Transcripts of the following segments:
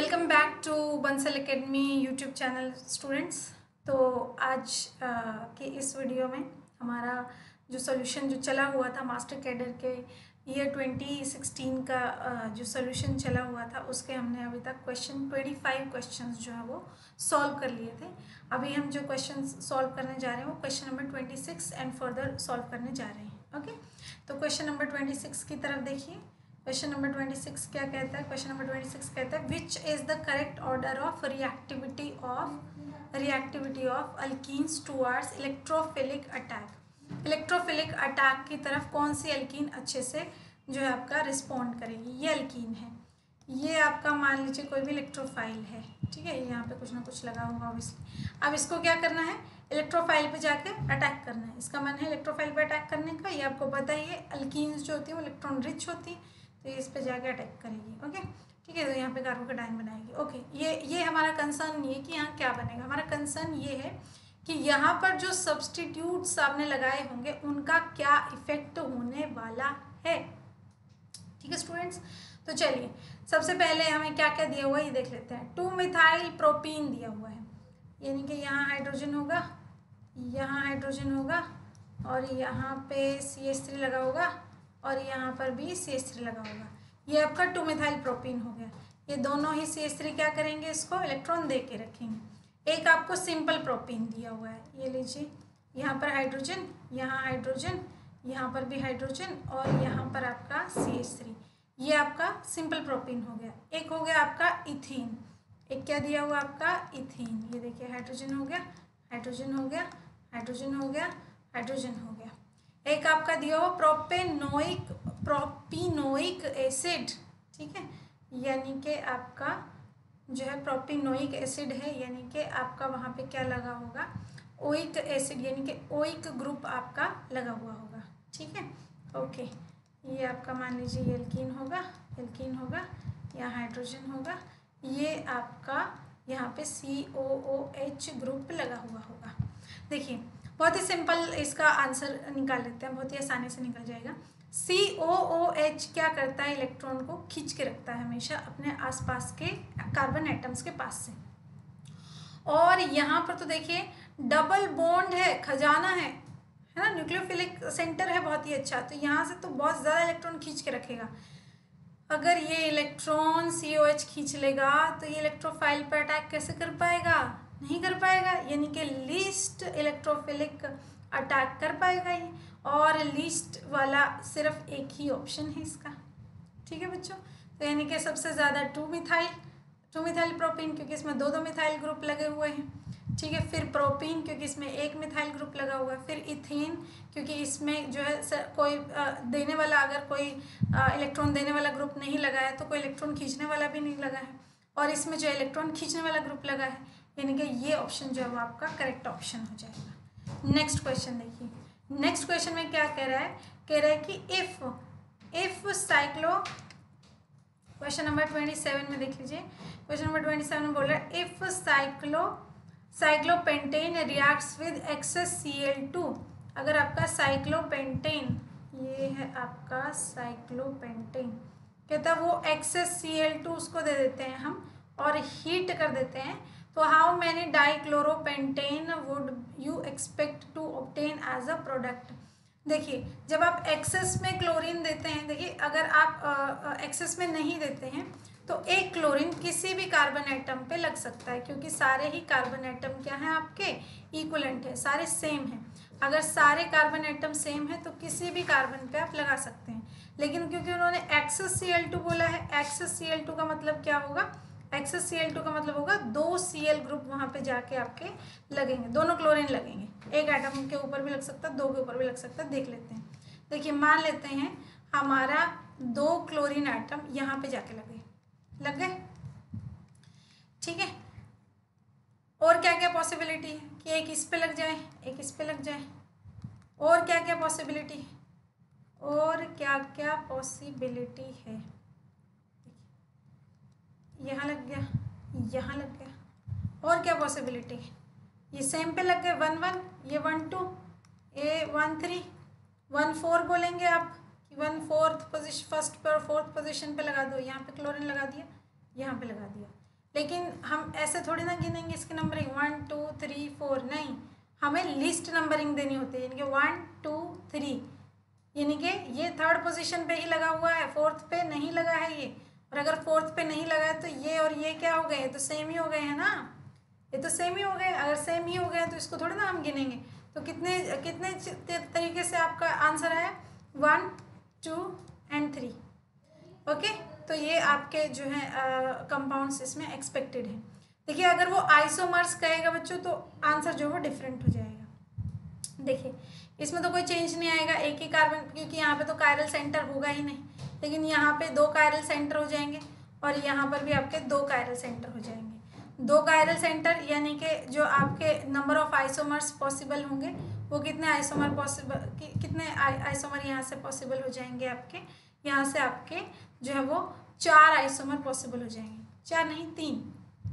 Welcome back to Bansal academy YouTube channel students. तो आज के इस वीडियो में हमारा जो सोल्यूशन जो चला हुआ था मास्टर कैडर के ईयर 2016 का जो सोल्यूशन चला हुआ था उसके हमने अभी तक 25 क्वेश्चंस जो है वो सॉल्व कर लिए थे। अभी हम जो क्वेश्चन सॉल्व करने जा रहे हैं वो question number 26 and further solve करने जा रहे हैं। ओके, तो क्वेश्चन नंबर 26 की तरफ देखिए। क्वेश्चन नंबर 26 क्या कहता है? क्वेश्चन नंबर 26 कहता है which is the correct order of reactivity of alkenes towards electrophilic attack. Electrophilic attack की तरफ कौन सी अल्कीन अच्छे से जो है आपका रिस्पॉन्ड करेगी? ये अल्कीन है, ये आपका मान लीजिए कोई भी इलेक्ट्रोफाइल है, ठीक है। यहाँ पे कुछ ना कुछ लगा होगा ऑब्वियसली। अब इसको क्या करना है? इलेक्ट्रोफाइल पे जाके अटैक करना है। इसका मन है इलेक्ट्रोफाइल पे अटैक करने का। ये आपको पता ही है, अल्कीन्स जो होती है वो इलेक्ट्रॉन रिच होती है, तो ये इस पे जाके अटैक करेगी। ओके, ठीक है। तो यहाँ पे कार्बोकेटाइन बनाएगी। ओके, ये हमारा कंसर्न ये है कि यहाँ क्या बनेगा। हमारा कंसर्न ये है कि यहाँ पर जो सब्सटीट्यूट्स आपने लगाए होंगे उनका क्या इफेक्ट होने वाला है। ठीक है स्टूडेंट्स, तो चलिए सबसे पहले हमें क्या क्या दिया हुआ है ये देख लेते हैं। 2-मिथाइल प्रोपीन दिया हुआ है, यानी कि यहाँ हाइड्रोजन होगा, यहाँ हाइड्रोजन होगा और यहाँ पे CH3 लगा होगा और यहाँ पर भी CH3 लगा होगा। ये आपका 2-मिथाइल प्रोपीन हो गया। ये दोनों ही CH3 क्या करेंगे? इसको इलेक्ट्रॉन दे के रखेंगे। एक आपको सिंपल प्रोपीन दिया हुआ है, ये लीजिए। यहाँ पर हाइड्रोजन, यहाँ हाइड्रोजन, यहाँ पर भी हाइड्रोजन और यहाँ पर आपका CH3। ये आपका सिंपल प्रोपीन हो गया। एक हो गया आपका इथीन। एक क्या दिया हुआ आपका? इथीन। ये देखिए हाइड्रोजन हो गया, हाइड्रोजन हो गया, हाइड्रोजन हो गया, हाइड्रोजन हो गया। एक आपका दिया हुआ प्रोपिनोइक एसिड, ठीक है। यानी कि आपका जो है प्रोपिनोइक एसिड है, यानी कि आपका वहाँ पे क्या लगा होगा? ओइक एसिड, यानी कि ओइक ग्रुप आपका लगा हुआ होगा, ठीक है। ओके, ये आपका मान लीजिए ये एल्कीन होगा, एल्कीन होगा, यहाँ हाइड्रोजन होगा, ये आपका यहाँ पे COOH ग्रुप लगा हुआ होगा। देखिए बहुत ही सिंपल इसका आंसर निकाल लेते हैं, बहुत ही आसानी से निकल जाएगा। COOH क्या करता है? इलेक्ट्रॉन को खींच के रखता है हमेशा अपने आसपास के कार्बन एटम्स के पास से। और यहाँ पर तो देखिए डबल बॉन्ड है, खजाना है ना, न्यूक्लियोफिलिक सेंटर है बहुत ही अच्छा। तो यहाँ से तो बहुत ज़्यादा इलेक्ट्रॉन खींच के रखेगा। अगर ये इलेक्ट्रॉन COH खींच लेगा तो ये इलेक्ट्रोफाइल पर अटैक कैसे कर पाएगा? नहीं कर पाएगा, यानी कि लीस्ट इलेक्ट्रोफिलिक अटैक कर पाएगा ये। और लीस्ट वाला सिर्फ एक ही ऑप्शन है इसका, ठीक है बच्चों। तो यानी कि सबसे ज़्यादा 2-मिथाइल प्रोपीन, क्योंकि इसमें दो मिथाइल ग्रुप लगे हुए हैं, ठीक है। फिर प्रोपीन, क्योंकि इसमें एक मिथाइल ग्रुप लगा हुआ है। फिर इथेन, क्योंकि इसमें जो है कोई देने वाला, अगर कोई इलेक्ट्रॉन देने वाला ग्रुप नहीं लगा है तो कोई इलेक्ट्रॉन खींचने वाला भी नहीं लगा है। और इसमें जो इलेक्ट्रॉन खींचने वाला ग्रुप लगा है, यानी कि ये ऑप्शन जो है वो आपका करेक्ट ऑप्शन हो जाएगा। नेक्स्ट क्वेश्चन देखिए। नेक्स्ट क्वेश्चन में क्या कह रहा है? कह रहा है कि इफ साइक्लो, क्वेश्चन नंबर 27 में देख लीजिए। क्वेश्चन नंबर 27 में बोल रहा है if cyclopentane reacts with excess Cl2। अगर आपका साइक्लोपेंटेन, ये है आपका साइक्लोपेंटेन, कहता है वो एक्सेस Cl2 उसको दे देते हैं हम और हीट कर देते हैं, तो how many dichloropentane would you expect to obtain as a product. देखिए जब आप एक्सेस में क्लोरीन देते हैं, देखिए अगर आप एक्सेस में नहीं देते हैं तो एक क्लोरीन किसी भी कार्बन एटम पे लग सकता है, क्योंकि सारे ही कार्बन एटम क्या हैं आपके? इक्वलेंट है, सारे सेम हैं। अगर सारे कार्बन एटम सेम है तो किसी भी कार्बन पे आप लगा सकते हैं। लेकिन क्योंकि उन्होंने एक्सेस Cl2 बोला है, एक्सेस Cl2 का मतलब क्या होगा? एक्सेस Cl2 का मतलब होगा 2 Cl ग्रुप वहाँ पे जाके आपके लगेंगे, दोनों क्लोरीन लगेंगे। एक एटम के ऊपर भी लग सकता है, दो के ऊपर भी लग सकता है। देख लेते हैं। देखिए मान लेते हैं हमारा 2 क्लोरीन एटम यहाँ पे जाके लग गए, ठीक है। और क्या क्या पॉसिबिलिटी है कि एक इस पे लग जाए, एक इस पे लग जाए। और क्या क्या पॉसिबिलिटी है? और क्या क्या पॉसिबिलिटी है? यहाँ लग गया, यहाँ लग गया। और क्या पॉसिबिलिटी है? ये सेम पे लग गए 1-1, ये 1-2, ये 1-3, 1-4 बोलेंगे आप कि 1/4 पोजिशन, फर्स्ट पर 4th पोजिशन पे लगा दो। यहाँ पे क्लोरीन लगा दिया, यहाँ पे लगा दिया। लेकिन हम ऐसे थोड़ी ना गिनेंगे इसकी नंबरिंग 1 2 3 4, नहीं, हमें लिस्ट नंबरिंग देनी होती है, यानी कि 1 2 3, यानी कि ये थर्ड पोजीशन पे ही लगा हुआ है, फोर्थ पे नहीं लगा है ये। और अगर फोर्थ पे नहीं लगा है तो ये और ये क्या हो गए, ये तो सेम ही हो गए हैं ना, ये तो सेम ही हो गए। अगर सेम ही हो गए तो इसको थोड़ी ना हम गिनेंगे। तो कितने कितने तरीके से आपका आंसर आया, 1 2 एंड 3। ओके, तो ये आपके जो है कंपाउंड्स इसमें एक्सपेक्टेड है। देखिए अगर वो आइसोमर्स कहेगा बच्चों तो आंसर जो है डिफरेंट हो जाएगा। देखिए इसमें तो कोई चेंज नहीं आएगा, एक ही कार्बन, क्योंकि यहाँ पे तो कायरल सेंटर होगा ही नहीं, लेकिन यहाँ पे 2 कायरल सेंटर हो जाएंगे और यहाँ पर भी आपके 2 कायरल सेंटर हो जाएंगे। 2 कायरल सेंटर यानी कि जो आपके नंबर ऑफ आइसोमर्स पॉसिबल होंगे वो कितने आइसोमर पॉसिबल, कितने आइसोमर यहाँ से पॉसिबल हो जाएंगे आपके, यहाँ से आपके जो है वो 4 आइसोमर पॉसिबल हो जाएंगे, 4 नहीं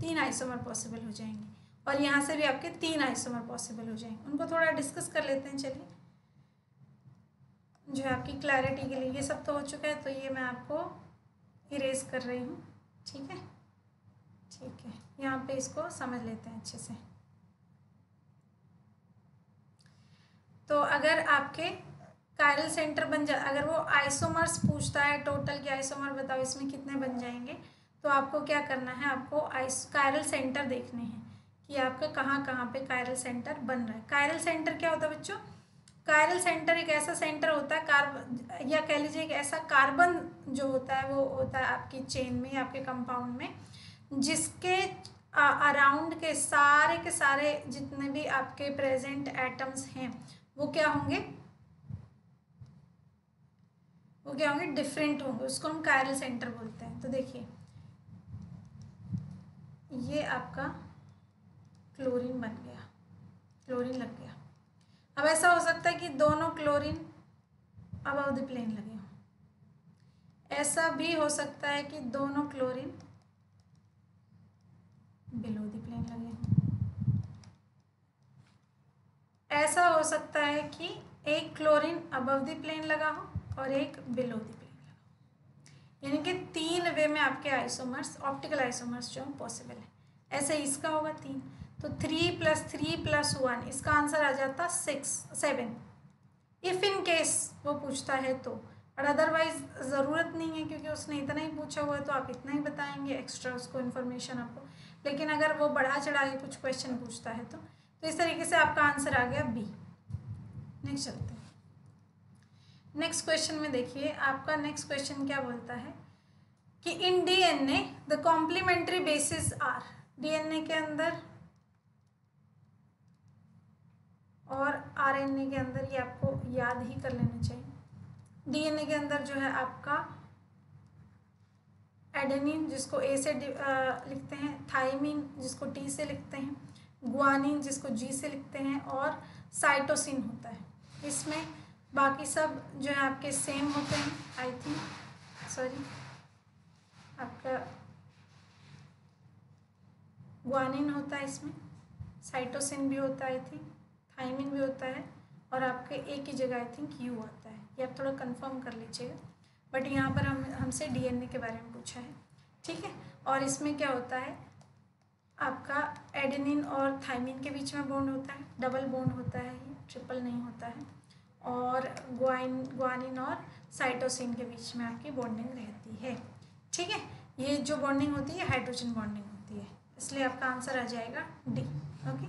3 आइसोमर पॉसिबल हो जाएंगे। और यहाँ से भी आपके 3 आइसोमर पॉसिबल हो जाएंगे। उनको थोड़ा डिस्कस कर लेते हैं, चलिए, जो है आपकी क्लैरिटी के लिए। ये सब तो हो चुका है, तो ये मैं आपको इरेज कर रही हूँ, ठीक है, ठीक है। यहाँ पे इसको समझ लेते हैं अच्छे से। तो अगर आपके कायरल सेंटर बन जा, अगर वो आइसोमर्स पूछता है टोटल के आइसोमर बताओ इसमें कितने बन जाएंगे, तो आपको क्या करना है, आपको कायरल सेंटर देखने हैं कि आपका कहाँ कहाँ पे कायरल सेंटर बन रहा है। कायरल सेंटर क्या होता है बच्चों, कायरल सेंटर एक ऐसा सेंटर होता है कार्बन, या कह लीजिए एक ऐसा कार्बन जो होता है वो होता है आपकी चेन में, आपके कंपाउंड में, जिसके अराउंड के सारे जितने भी आपके प्रेजेंट एटम्स हैं वो क्या होंगे, वो क्या होंगे, डिफरेंट होंगे, उसको हम कायरल सेंटर बोलते हैं। तो देखिए ये आपका क्लोरीन बन गया, क्लोरीन लग गया। अब ऐसा हो सकता है कि दोनों क्लोरीन अबव द प्लेन लगे हों, ऐसा भी हो सकता है कि दोनों क्लोरीन बिलो द प्लेन लगे हों, ऐसा हो सकता है कि एक क्लोरीन अबव द प्लेन लगा हो और एक बिलो द प्लेन लगा हो, यानी कि 3 वे में आपके आइसोमर्स, ऑप्टिकल आइसोमर्स जो पॉसिबल है। ऐसे इसका होगा 3, तो 3 + 3 + 1, इसका आंसर आ जाता 7, इफ़ इन केस वो पूछता है तो। और अदरवाइज ज़रूरत नहीं है, क्योंकि उसने इतना ही पूछा हुआ है तो आप इतना ही बताएंगे, एक्स्ट्रा उसको इन्फॉर्मेशन आपको। लेकिन अगर वो बढ़ा चढ़ा के कुछ क्वेश्चन पूछता है तो इस तरीके से आपका आंसर आ गया बी। नेक्स्ट चलते हैं। नेक्स्ट क्वेश्चन में देखिए, आपका नेक्स्ट क्वेश्चन क्या बोलता है कि in DNA the complementary basis are, DNA के अंदर और आरएनए के अंदर, ये आपको याद ही कर लेना चाहिए। डीएनए के अंदर जो है आपका एडेनिन जिसको ए से लिखते हैं, थाइमिन जिसको टी से लिखते हैं, ग्वानिन जिसको जी से लिखते हैं, और साइटोसिन होता है। इसमें बाकी सब जो है आपके सेम होते हैं, आई थिंक, सॉरी, आपका ग्वानिन होता है, इसमें साइटोसिन भी होता है, आई थिंक थाइमिन भी होता है, और आपके एक ही जगह आई थिंक यू आता है। ये आप थोड़ा कंफर्म कर लीजिएगा, बट यहाँ पर हमसे डीएनए के बारे में पूछा है, ठीक है। और इसमें क्या होता है, आपका एडेनिन और थाइमिन के बीच में बॉन्ड होता है, डबल बॉन्ड होता है, ये ट्रिपल नहीं होता है। और ग्वानिन और साइटोसिन के बीच में आपकी बॉन्डिंग रहती है, ठीक है। ये जो बॉन्डिंग होती है हाइड्रोजन बॉन्डिंग होती है, इसलिए आपका आंसर आ जाएगा डी। ओके,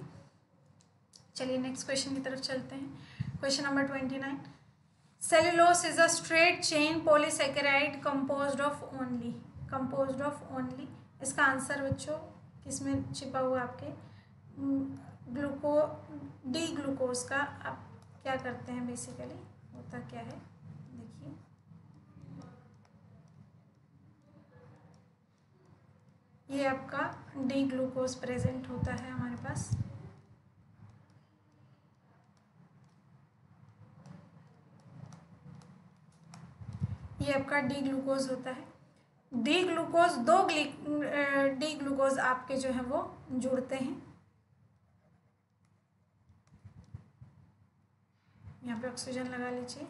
चलिए नेक्स्ट क्वेश्चन की तरफ चलते हैं। Question number 29, cellulose is a straight chain polysaccharide composed of only, इसका आंसर बच्चों किसमें छिपा हुआ आपके, डी ग्लूकोज का। आप क्या करते हैं, बेसिकली होता क्या है, देखिए ये आपका डी ग्लूकोज प्रेजेंट होता है हमारे पास। ये आपका डी ग्लूकोज होता है। डी ग्लूकोज डी ग्लूकोज आपके जो है वो जुड़ते हैं, यहाँ पे ऑक्सीजन लगा लीजिए,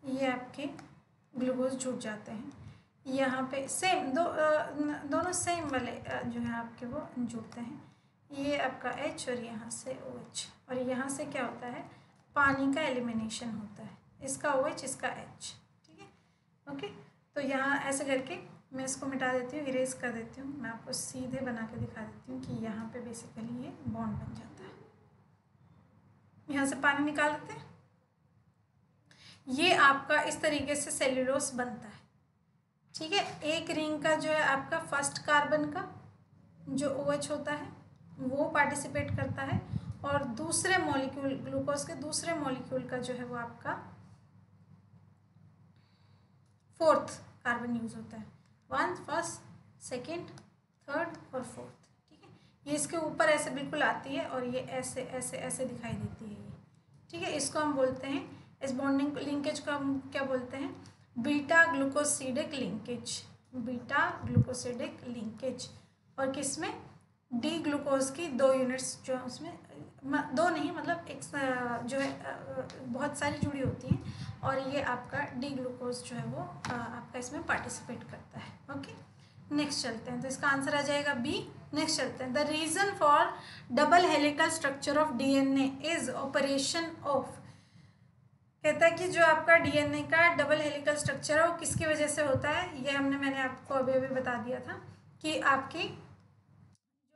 ये आपके ग्लूकोज जुड़ जाते हैं। यहाँ पे सेम दोनों सेम वाले जो है आपके वो जुड़ते हैं। ये आपका H और यहाँ से OH, और यहाँ से क्या होता है, पानी का एलिमिनेशन होता है, इसका OH इसका H, ठीक है। ओके, तो यहाँ ऐसे करके मैं इसको मिटा देती हूँ, इरेज कर देती हूँ। मैं आपको सीधे बना के दिखा देती हूँ कि यहाँ पे बेसिकली ये बॉन्ड बन जाता है। यहाँ से पानी निकाल देते हैं। ये आपका इस तरीके से सेल्यूलोस बनता है, ठीक है। एक रिंग का जो है आपका फर्स्ट कार्बन का जो OH होता है वो पार्टिसिपेट करता है, और दूसरे मॉलिक्यूल ग्लूकोज के दूसरे मॉलिक्यूल का जो है वो आपका फोर्थ कार्बन यूज होता है। वन, फर्स्ट, सेकंड, थर्ड और फोर्थ, ठीक है। ये इसके ऊपर ऐसे बिल्कुल आती है और ये ऐसे ऐसे ऐसे दिखाई देती है ये, ठीक है। इसको हम बोलते हैं, इस बॉन्डिंग लिंकेज को हम क्या बोलते हैं, बीटा ग्लूकोसिडिक लिंकेज, बीटा ग्लूकोसिडिक लिंकेज। और किसमें, डी ग्लूकोज की 2 यूनिट्स जो है उसमें, 2 नहीं मतलब एक जो है बहुत सारी जुड़ी होती हैं, और ये आपका डी ग्लूकोज जो है वो आपका इसमें पार्टिसिपेट करता है। ओके, नेक्स्ट चलते हैं, तो इसका आंसर आ जाएगा बी। नेक्स्ट चलते हैं, the reason for double helical structure of DNA is operation of, कहता है कि जो आपका DNA का डबल हेलिकल स्ट्रक्चर है वो किसकी वजह से होता है। ये मैंने आपको अभी अभी बता दिया था कि आपकी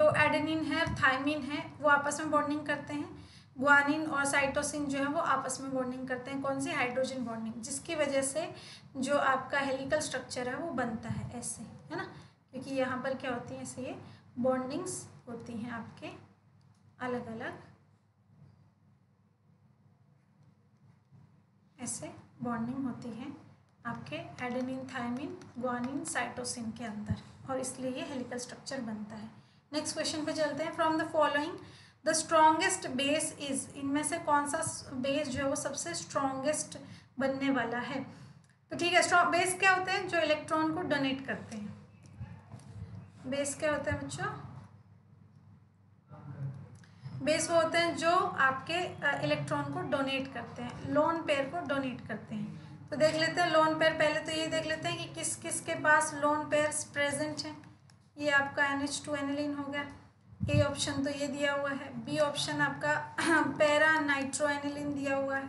जो एडेनिन है, थायमिन है, वो आपस में बॉन्डिंग करते हैं। ग्वानिन और साइटोसिन जो है वो आपस में बॉन्डिंग करते हैं, कौन सी, हाइड्रोजन बॉन्डिंग, जिसकी वजह से जो आपका हेलिकल स्ट्रक्चर है वो बनता है ऐसे, है ना। क्योंकि यहाँ पर क्या होती है, ऐसे ये बॉन्डिंग्स होती हैं आपके अलग अलग, ऐसे बॉन्डिंग होती है आपके एडेनिन, थायमिन, ग्वानिन, साइटोसिन के अंदर, और इसलिए ये हेलिकल स्ट्रक्चर बनता है। नेक्स्ट क्वेश्चन पे चलते हैं। From the following the strongest base is, इनमें से कौन सा बेस जो है वो सबसे स्ट्रॉन्गेस्ट बनने वाला है। तो ठीक है, स्ट्रॉन्ग बेस क्या होते हैं, जो इलेक्ट्रॉन को डोनेट करते हैं। बेस क्या होता है बच्चों, बेस वो होते हैं जो आपके इलेक्ट्रॉन को डोनेट करते हैं, लोन पेयर को डोनेट करते हैं। तो देख लेते हैं लोन पेयर, पहले तो ये देख लेते हैं कि किस किस के पास लोन पेयर्स प्रेजेंट हैं। ये आपका NH2 एनिलीन हो गया, ए ऑप्शन तो ये दिया हुआ है। बी ऑप्शन आपका पैरा नाइट्रो एनिलीन दिया हुआ है,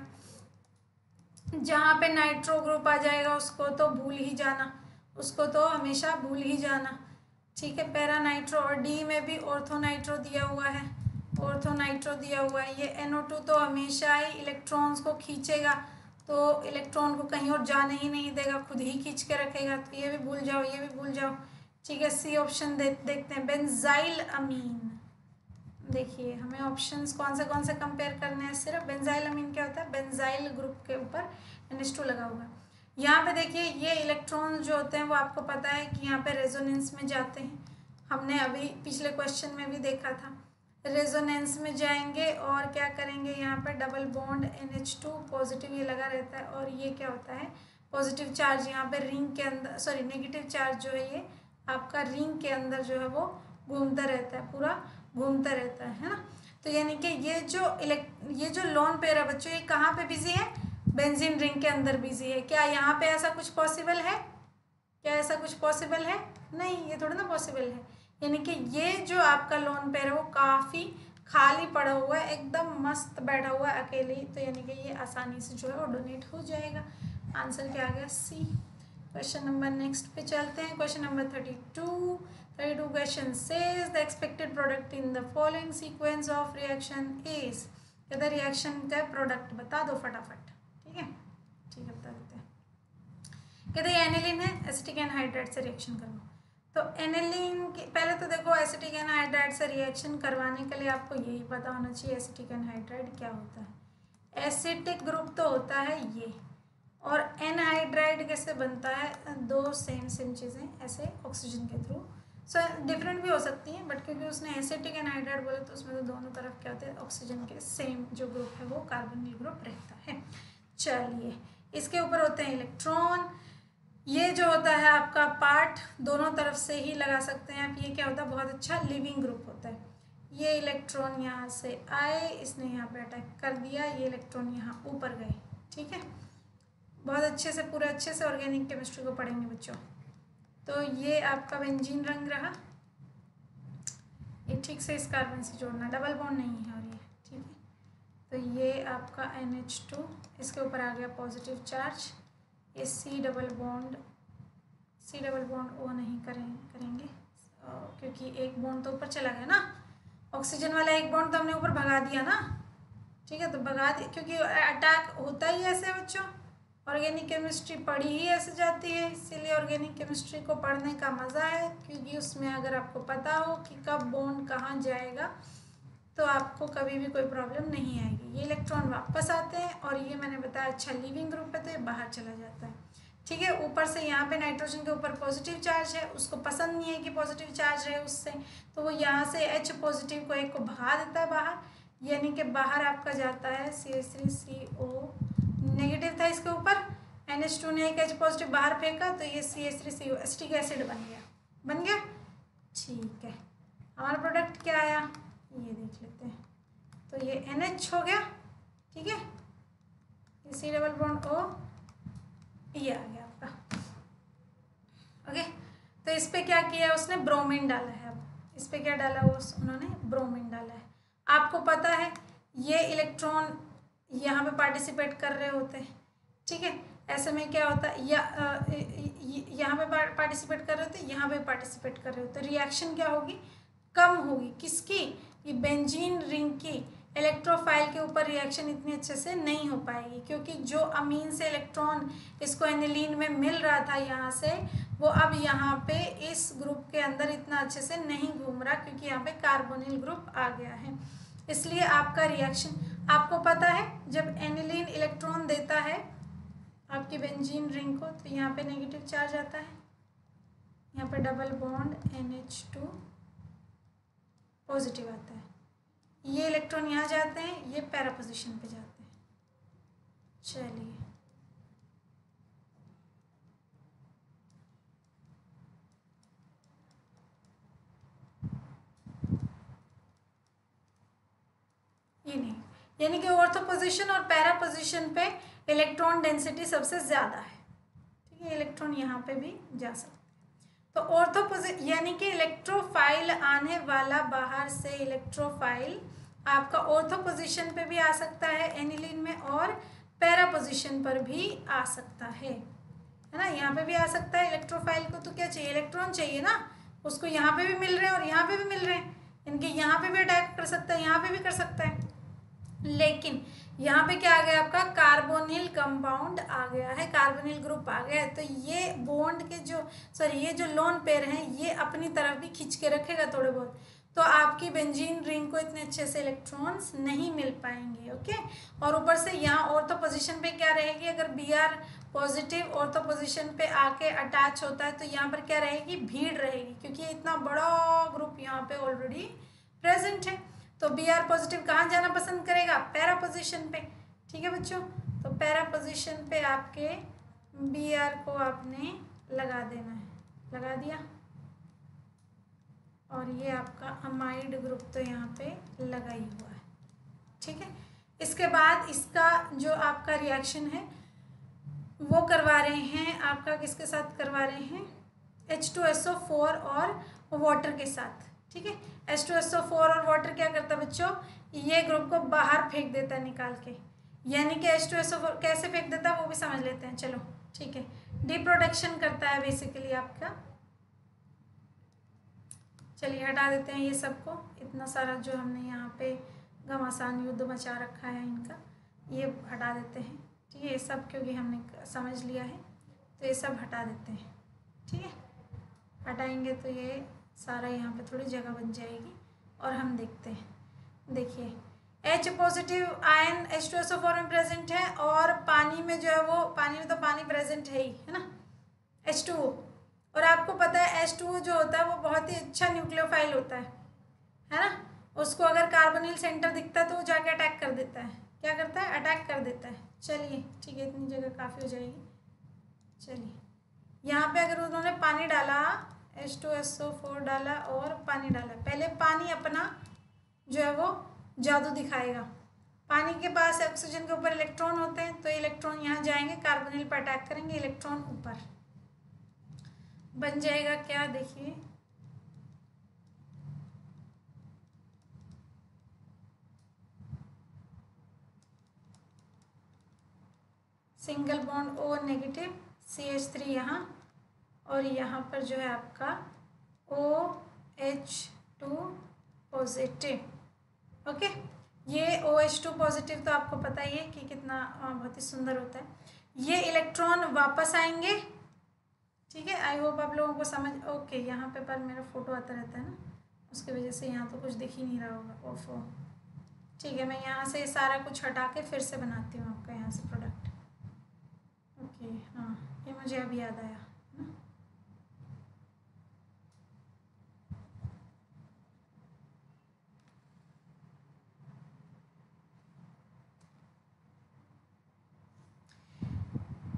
जहाँ पे नाइट्रो ग्रुप आ जाएगा उसको तो भूल ही जाना, उसको तो हमेशा भूल ही जाना, ठीक है, पैरा नाइट्रो। और डी में भी ऑर्थो नाइट्रो दिया हुआ है, ऑर्थो नाइट्रो दिया हुआ है। ये NO2 तो हमेशा ही इलेक्ट्रॉन्स को खींचेगा, तो इलेक्ट्रॉन को कहीं और जाने ही नहीं देगा, खुद ही खींच के रखेगा, तो ये भी भूल जाओ, ये भी भूल जाओ, ठीक है। सी ऑप्शन देखते हैं, बेंजाइल अमीन। देखिए हमें ऑप्शंस कौन से कंपेयर करने हैं, सिर्फ बेंजाइल अमीन क्या होता है, बेंजाइल ग्रुप के ऊपर NH2 लगा हुआ है। यहाँ पे देखिए ये इलेक्ट्रॉन्स जो होते हैं वो आपको पता है कि यहाँ पे रेजोनेंस में जाते हैं, हमने अभी पिछले क्वेश्चन में भी देखा था। रेजोनेंस में जाएंगे और क्या करेंगे, यहाँ पर डबल बॉन्ड NH2 पॉजिटिव ये लगा रहता है, और ये क्या होता है, पॉजिटिव चार्ज यहाँ पे रिंग के अंदर, सॉरी नेगेटिव चार्ज जो है ये आपका रिंग के अंदर जो है वो घूमता रहता है, पूरा घूमता रहता है ना। तो यानी कि ये जो लोन पेयर है बच्चों, ये कहाँ पे बिजी है, बेंजीन रिंग के अंदर बिजी है। क्या यहाँ पे ऐसा कुछ पॉसिबल है, क्या ऐसा कुछ पॉसिबल है, नहीं, ये थोड़ा ना पॉसिबल है। यानी कि ये जो आपका लोन पेयर है वो काफ़ी खाली पड़ा हुआ है, एकदम मस्त बैठा हुआ है अकेले ही, तो यानी कि ये आसानी से जो है वो डोनेट हो जाएगा। आंसर क्या आ गया, सी। क्वेश्चन नंबर नेक्स्ट पे चलते हैं, question number 32 question says the expected product in the following sequence of reaction is, कहते रिएक्शन का प्रोडक्ट बता दो फटाफट, ठीक है, बता देते हैं। कहते हैं एनिलीन है, एसिटिक एनहाइड्राइड से रिएक्शन करो। तो एनिलीन की पहले तो देखो, एसिटिक एनहाइड्राइड से रिएक्शन करवाने के लिए आपको यही पता होना चाहिए एसिटिक एनहाइड्राइड क्या होता है। एसिटिक ग्रुप तो होता है ये, और एनहाइड्राइड कैसे बनता है, 2 सेम चीज़ें ऐसे ऑक्सीजन के थ्रू, सो डिफरेंट भी हो सकती हैं, बट क्योंकि उसने एसिटिक एनहाइड्राइड बोला तो उसमें तो दोनों तरफ क्या होते हैं, ऑक्सीजन के सेम जो ग्रुप है वो कार्बोनिल ग्रुप रहता है। चलिए, इसके ऊपर होते हैं इलेक्ट्रॉन, ये जो होता है आपका पार्ट दोनों तरफ से ही लगा सकते हैं आप। ये क्या होता है, बहुत अच्छा लिविंग ग्रुप होता है। ये इलेक्ट्रॉन यहाँ से आए, इसने यहाँ पे अटैक कर दिया, ये इलेक्ट्रॉन यहाँ ऊपर गए, ठीक है, बहुत अच्छे से पूरे अच्छे से ऑर्गेनिक केमिस्ट्री को पढ़ेंगे बच्चों। तो ये आपका बेंजीन रंग रहा, ये ठीक से इस कार्बन से जोड़ना, डबल बॉन्ड नहीं है और ये ठीक है। तो ये आपका NH2, इसके ऊपर आ गया पॉजिटिव चार्ज। ये C डबल बॉन्ड वो नहीं करेंगे क्योंकि एक बॉन्ड तो ऊपर चला गया ना, ऑक्सीजन वाला एक बॉन्ड तो हमने ऊपर भगा दिया ना, ठीक है। तो भगा दिया क्योंकि अटैक होता ही ऐसे बच्चों, ऑर्गेनिक केमिस्ट्री पढ़ी ही ऐसे जाती है, इसीलिए ऑर्गेनिक केमिस्ट्री को पढ़ने का मज़ा है, क्योंकि उसमें अगर आपको पता हो कि कब बॉन्ड कहाँ जाएगा तो आपको कभी भी कोई प्रॉब्लम नहीं आएगी। ये इलेक्ट्रॉन वापस आते हैं और ये मैंने बताया अच्छा लीविंग ग्रुप है तो ये बाहर चला जाता है, ठीक है। ऊपर से यहाँ पे नाइट्रोजन के ऊपर पॉजिटिव चार्ज है, उसको पसंद नहीं है कि पॉजिटिव चार्ज है उससे, तो वो यहाँ से H पॉजिटिव को एक को भगा देता है बाहर, यानी कि बाहर आपका जाता है CH3CO नेगेटिव था इसके ऊपर, NH2 ने एक H पॉजिटिव बाहर फेंका तो ये CH3CO एसिटिक एसिड बन गया, ठीक है। हमारा प्रोडक्ट क्या आया ये देख लेते हैं। तो ये NH हो गया, ठीक है, ये C डबल बॉन्ड O, ये आ गया आपका, ओके। तो इस पे क्या किया उसने, ब्रोमीन डाला है। अब इस पे क्या डाला उन्होंने, ब्रोमीन डाला है। आपको पता है ये इलेक्ट्रॉन यहाँ पे पार्टिसिपेट कर रहे होते हैं, ठीक है। ऐसे में क्या होता है, यहाँ पे पार्टिसिपेट कर रहे होते, यहाँ पे पार्टिसिपेट कर रहे होते, रिएक्शन क्या होगी, कम होगी। किसकी, ये बेंजीन रिंग की इलेक्ट्रोफाइल के ऊपर रिएक्शन इतनी अच्छे से नहीं हो पाएगी, क्योंकि जो अमीन से इलेक्ट्रॉन इसको एनिलीन में मिल रहा था यहाँ से, वो अब यहाँ पे इस ग्रुप के अंदर इतना अच्छे से नहीं घूम रहा, क्योंकि यहाँ पे कार्बोनिल ग्रुप आ गया है। इसलिए आपका रिएक्शन, आपको पता है जब एनिलीन इलेक्ट्रॉन देता है आपकी बेंजीन रिंग को तो यहाँ पे नेगेटिव चार्ज आता है, यहाँ पे डबल बॉन्ड NH2 पॉजिटिव आता है, ये इलेक्ट्रॉन यहाँ जाते हैं, ये पैरा पोजीशन पे जाते हैं। चलिए ये नहीं, यानी कि ऑर्थो पोजीशन और पैरा पोजीशन पे इलेक्ट्रॉन डेंसिटी सबसे ज़्यादा है, ठीक है। इलेक्ट्रॉन यहाँ पे भी जा सकते हैं। तो ऑर्थो पोजीशन यानी कि इलेक्ट्रोफाइल आने वाला बाहर से इलेक्ट्रोफाइल आपका ऑर्थो पोजीशन पे भी आ सकता है एनिलीन में, और पैरा पोजीशन पर भी आ सकता है ना। यहाँ पे भी आ सकता है। इलेक्ट्रोफाइल को तो क्या चाहिए, इलेक्ट्रॉन चाहिए ना, उसको यहाँ पे भी मिल रहे हैं और यहाँ पे भी मिल रहे हैं, इनके यहाँ पे भी अटैक कर सकता है, यहाँ पे भी कर सकता है। लेकिन यहाँ पे क्या आ गया आपका, कार्बोनिल कंपाउंड आ गया है, कार्बोनिल ग्रुप आ गया है। तो ये बॉन्ड के ये जो लोन पेयर हैं ये अपनी तरफ भी खींच के रखेगा थोड़े बहुत, तो आपकी बेंजीन रिंग को इतने अच्छे से इलेक्ट्रॉन्स नहीं मिल पाएंगे, ओके। और ऊपर से यहाँ ऑर्थो पोजीशन पे क्या रहेगी, अगर Br पॉजिटिव ऑर्थो पोजीशन पे आके अटैच होता है तो यहाँ पर क्या रहेगी, भीड़ रहेगी, क्योंकि ये इतना बड़ा ग्रुप यहाँ पे ऑलरेडी प्रेजेंट है। तो Br पॉजिटिव कहाँ जाना पसंद करेगा, पैरा पोजीशन पे, ठीक है बच्चों। तो पैरा पोजीशन पे आपके Br को आपने लगा देना है, लगा दिया, और ये आपका अमाइड ग्रुप तो यहाँ पे लगा ही हुआ है, ठीक है। इसके बाद इसका जो आपका रिएक्शन है वो करवा रहे हैं आपका, किसके साथ करवा रहे हैं, H2SO4 और वाटर के साथ, ठीक है। H2SO4 और वाटर क्या करता है बच्चों, ये ग्रुप को बाहर फेंक देता है निकाल के, यानी कि H2SO4 कैसे फेंक देता है वो भी समझ लेते हैं, चलो ठीक है। डिप्रोडक्शन करता है बेसिकली आपका। चलिए हटा देते हैं ये सबको, इतना सारा जो हमने यहाँ पे घमासान युद्ध मचा रखा है इनका, ये हटा देते हैं, ठीक है। ये सब क्योंकि हमने समझ लिया है तो ये सब हटा देते हैं, ठीक है। हटाएंगे तो ये सारा यहाँ पे थोड़ी जगह बन जाएगी, और हम देखते हैं, देखिए H पॉजिटिव आयन H2SO4 में प्रेजेंट है, और पानी में जो है वो, पानी में तो पानी प्रेजेंट है ही, है ना, H2O। और आपको पता है H2O जो होता है वो बहुत ही अच्छा न्यूक्लियोफाइल होता है ना। उसको अगर कार्बोनिल सेंटर दिखता है तो वो जाके अटैक कर देता है, क्या करता है, अटैक कर देता है। चलिए ठीक है, इतनी जगह काफ़ी हो जाएगी। चलिए यहाँ पे अगर उन्होंने पानी डाला, H2SO4 डाला और पानी डाला, पहले पानी अपना जो है वो जादू दिखाएगा, पानी के पास ऑक्सीजन के ऊपर इलेक्ट्रॉन होते हैं, तो इलेक्ट्रॉन यहाँ जाएंगे, कार्बोनिल पर अटैक करेंगे, इलेक्ट्रॉन ऊपर बन जाएगा क्या, देखिए single bond O negative, CH3 यहाँ, और यहाँ पर जो है आपका OH2 पॉजिटिव। ओके, ये OH2 पॉजिटिव तो आपको पता ही है कि कितना बहुत ही सुंदर होता है। ये इलेक्ट्रॉन वापस आएंगे, ठीक है। आई होप आप लोगों को समझ, ओके यहाँ पे पर मेरा फोटो आता रहता है ना, उसकी वजह से यहाँ तो कुछ दिख ही नहीं रहा होगा। ओफो, ठीक है, मैं यहाँ से सारा कुछ हटा के फिर से बनाती हूँ आपका यहाँ से प्रोडक्ट। ओके, हाँ ये मुझे अभी याद आया ना।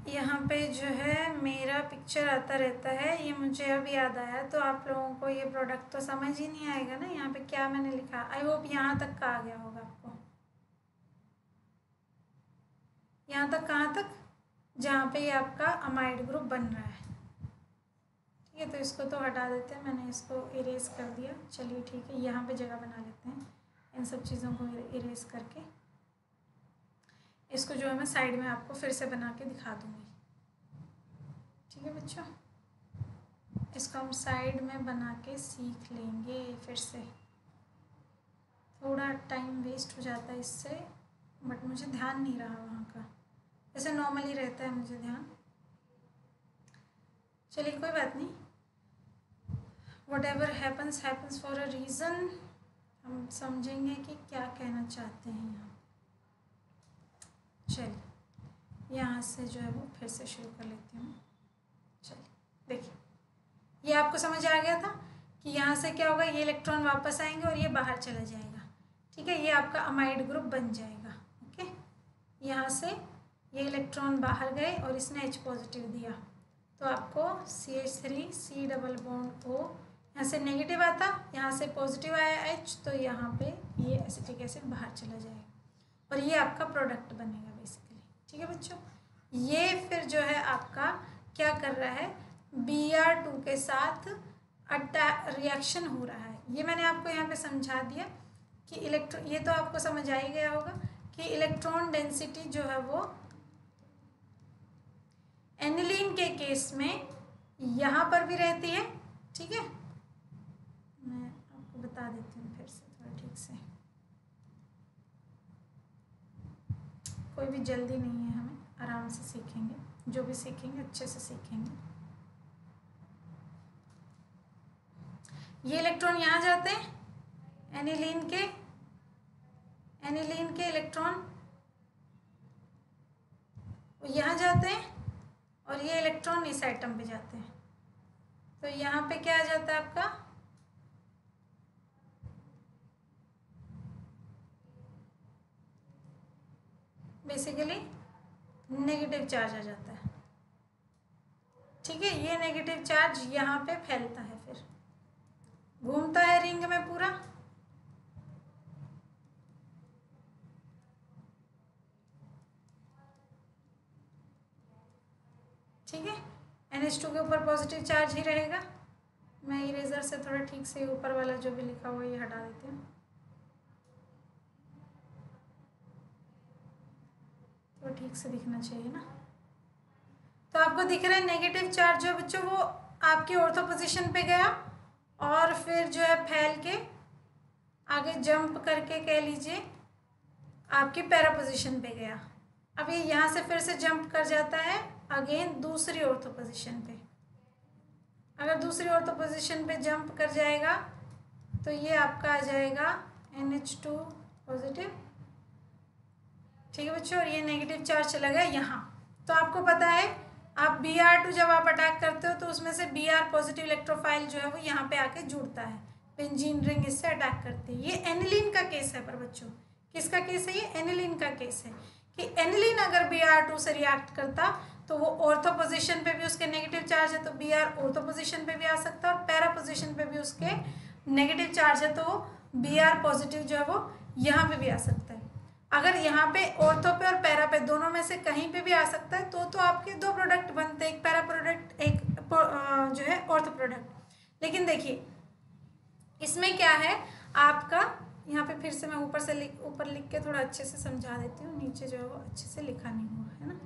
यहाँ पे जो है मेरा पिक्चर आता रहता है, ये मुझे अब याद आया। तो आप लोगों को ये प्रोडक्ट तो समझ ही नहीं आएगा ना, यहाँ पे क्या मैंने लिखा। आई होप यहाँ तक का आ गया होगा आपको। यहाँ तक कहाँ तक, जहाँ पे ये आपका अमाइड ग्रुप बन रहा है, ठीक है। तो इसको तो हटा देते हैं, मैंने इसको इरेज कर दिया। चलिए ठीक है, यहाँ पे जगह बना लेते हैं इन सब चीज़ों को इरेज करके। इसको जो है मैं साइड में आपको फिर से बना के दिखा दूँगी, ठीक है बच्चों। इसको हम साइड में बना के सीख लेंगे फिर से। थोड़ा टाइम वेस्ट हो जाता है इससे, बट मुझे ध्यान नहीं रहा वहाँ का, जैसे नॉर्मली रहता है मुझे ध्यान। चलिए कोई बात नहीं, what ever happens happens for a reason. हम समझेंगे कि क्या कहना चाहते हैं यहाँ। चलिए यहाँ से जो है वो फिर से शुरू कर लेती हूँ। चलिए देखिए, ये आपको समझ आ गया था कि यहाँ से क्या होगा, ये इलेक्ट्रॉन वापस आएंगे और ये बाहर चला जाएगा, ठीक है। ये आपका अमाइड ग्रुप बन जाएगा। ओके, यहाँ से ये इलेक्ट्रॉन बाहर गए और इसने H पॉजिटिव दिया, तो आपको CH3 C double bond O, यहाँ से नेगेटिव आता, यहाँ से पॉजिटिव आया H, तो यहाँ पे ये एसिटिक एसिड बाहर चला जाएगा और ये आपका प्रोडक्ट बनेगा बेसिकली, ठीक है बच्चों। ये फिर जो है आपका क्या कर रहा है, Br2 के साथ रिएक्शन हो रहा है। ये मैंने आपको यहाँ पे समझा दिया कि इलेक्ट्रॉन, ये तो आपको समझ आ ही गया होगा कि इलेक्ट्रॉन डेंसिटी जो है वो एनिलीन के केस में यहाँ पर भी रहती है, ठीक है। मैं आपको बता देती हूँ फिर से थोड़ा ठीक से, कोई भी जल्दी नहीं है, हमें आराम से सीखेंगे, जो भी सीखेंगे अच्छे से सीखेंगे। ये इलेक्ट्रॉन यहाँ जाते हैं, एनिलीन के इलेक्ट्रॉन यहाँ जाते हैं और ये इलेक्ट्रॉन इस आइटम पे जाते हैं। तो यहाँ पे क्या आ जाता है आपका, बेसिकली नेगेटिव चार्ज आ जाता है, ठीक है। ये नेगेटिव चार्ज यहाँ पे फैलता है, फिर घूमता है रिंग में पूरा, ठीक है। NH2 के ऊपर पॉजिटिव चार्ज ही रहेगा। मैं इरेजर से थोड़ा ठीक से ऊपर वाला जो भी लिखा हुआ ये हटा देती हूँ, तो ठीक से दिखना चाहिए ना। तो आपको दिख रहा है नेगेटिव चार्ज जो बच्चों वो आपकी ऑर्थो पोजीशन पे गया और फिर जो है फैल के आगे जंप करके कह लीजिए आपकी पैरा पोजीशन पे गया। अब ये यहाँ से फिर से जंप कर जाता है अगेन दूसरी ऑर्थो पोजीशन पे। अगर दूसरी ऑर्थो पोजीशन पे जंप कर जाएगा तो ये आपका आ जाएगा NH2 पॉजिटिव, ठीक है बच्चों। और ये नेगेटिव चार्ज चला गया यहाँ। तो आपको पता है आप Br2 जब आप अटैक करते हो तो उसमें से Br पॉजिटिव इलेक्ट्रोफाइल जो है वो यहाँ पे आके जुड़ता है, बेंजीन रिंग इससे अटैक करती है। ये एनिलीन का केस है, पर बच्चों किसका केस है, ये एनिलीन का केस है कि एनिलीन अगर Br2 से रिएक्ट करता तो वो ऑर्थो पोजीशन पे भी उसके नेगेटिव चार्ज है तो Br ऑर्थो पोजीशन पे भी आ सकता है और पैरा पोजीशन पे भी उसके नेगेटिव चार्ज है तो Br पॉजिटिव जो है वो यहाँ पे भी आ सकता है। अगर यहाँ पे ऑर्थो पे और पैरा पे दोनों में से कहीं पे भी आ सकता है तो आपके दो प्रोडक्ट बनते हैं, एक पैरा प्रोडक्ट, एक जो है ऑर्थो प्रोडक्ट। लेकिन देखिए इसमें क्या है आपका, यहाँ पे फिर से मैं ऊपर लिख के थोड़ा अच्छे से समझा देती हूँ, नीचे जो है वो अच्छे से लिखा नहीं हुआ है ना।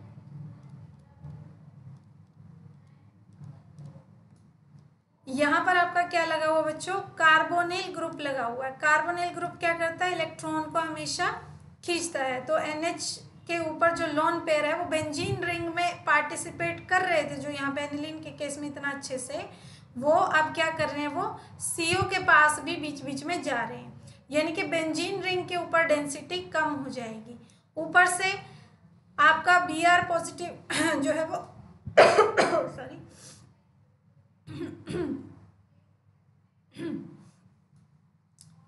यहाँ पर आपका क्या लगा हुआ बच्चों, कार्बोनिल ग्रुप लगा हुआ है। कार्बोनिल ग्रुप क्या करता है, इलेक्ट्रॉन को हमेशा खींचता है। तो NH के ऊपर जो लोन पेयर है वो बेंजीन रिंग में पार्टिसिपेट कर रहे थे, जो यहाँ पे एनिलीन के केस में इतना अच्छे से, वो अब क्या कर रहे हैं, वो CO के पास भी बीच बीच में जा रहे हैं, यानी कि बेंजीन रिंग के ऊपर डेंसिटी कम हो जाएगी। ऊपर से आपका Br पॉजिटिव जो है वो सॉरी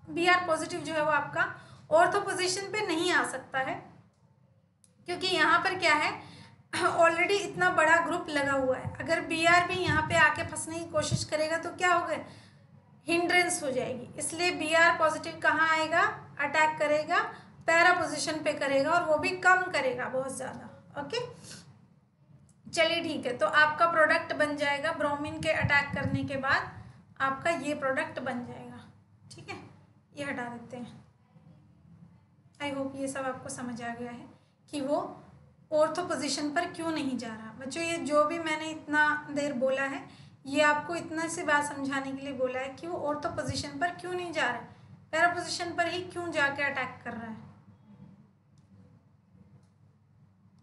Br पॉजिटिव जो है वो आपका ऑर्थो पोजीशन पे नहीं आ सकता है, क्योंकि यहाँ पर क्या है, ऑलरेडी इतना बड़ा ग्रुप लगा हुआ है। अगर Br भी यहाँ पे आके फंसने की कोशिश करेगा तो क्या होगा, हिंड्रेंस हो जाएगी। इसलिए Br पॉजिटिव कहाँ आएगा, अटैक करेगा, पैरा पोजीशन पे करेगा, और वो भी कम करेगा बहुत ज़्यादा। ओके चलिए ठीक है, तो आपका प्रोडक्ट बन जाएगा ब्रोमीन के अटैक करने के बाद आपका ये प्रोडक्ट बन जाएगा। ठीक है, ये हटा देते हैं। आई होप ये सब आपको समझ आ गया है कि वो ऑर्थो पोजीशन पर क्यों नहीं जा रहा। बच्चों ये जो भी मैंने इतना देर बोला है, ये आपको इतना सी बात समझाने के लिए बोला है कि वो ऑर्थो पोजीशन पर क्यों नहीं जा रहा है, पैरा पोजीशन पर ही क्यों जाके अटैक कर रहा है।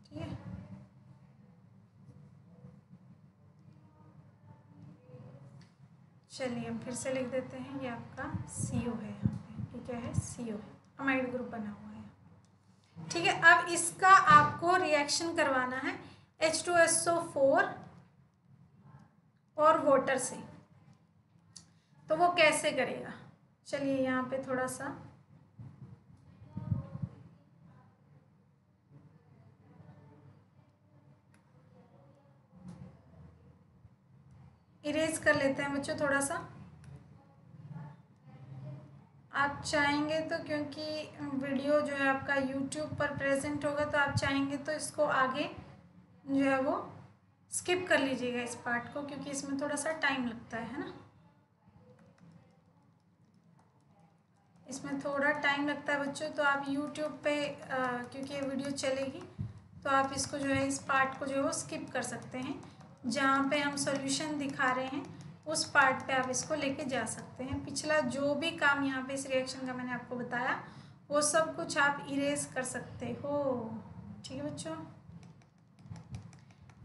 ठीक है, चलिए हम फिर से लिख देते हैं, ये आपका CO है, यहाँ पे ये क्या है, CO है, अमाइड ग्रुप बना हुआ है। ठीक है, अब इसका आपको रिएक्शन करवाना है H2SO4 और वाटर से। तो वो कैसे करेगा, चलिए यहाँ पे थोड़ा सा इरेज कर लेते हैं बच्चों थोड़ा सा। आप चाहेंगे तो, क्योंकि वीडियो जो है आपका YouTube पर प्रेजेंट होगा, तो आप चाहेंगे तो इसको आगे जो है वो स्किप कर लीजिएगा इस पार्ट को, क्योंकि इसमें थोड़ा सा टाइम लगता है ना, इसमें थोड़ा टाइम लगता है बच्चों। तो आप YouTube पे क्योंकि ये वीडियो चलेगी, तो आप इसको जो है, इस पार्ट को जो है वो स्किप कर सकते हैं। जहाँ पे हम सॉल्यूशन दिखा रहे हैं उस पार्ट पे आप इसको लेके जा सकते हैं। पिछला जो भी काम यहाँ पे इस रिएक्शन का मैंने आपको बताया, वो सब कुछ आप इरेज कर सकते हो। ठीक है बच्चों,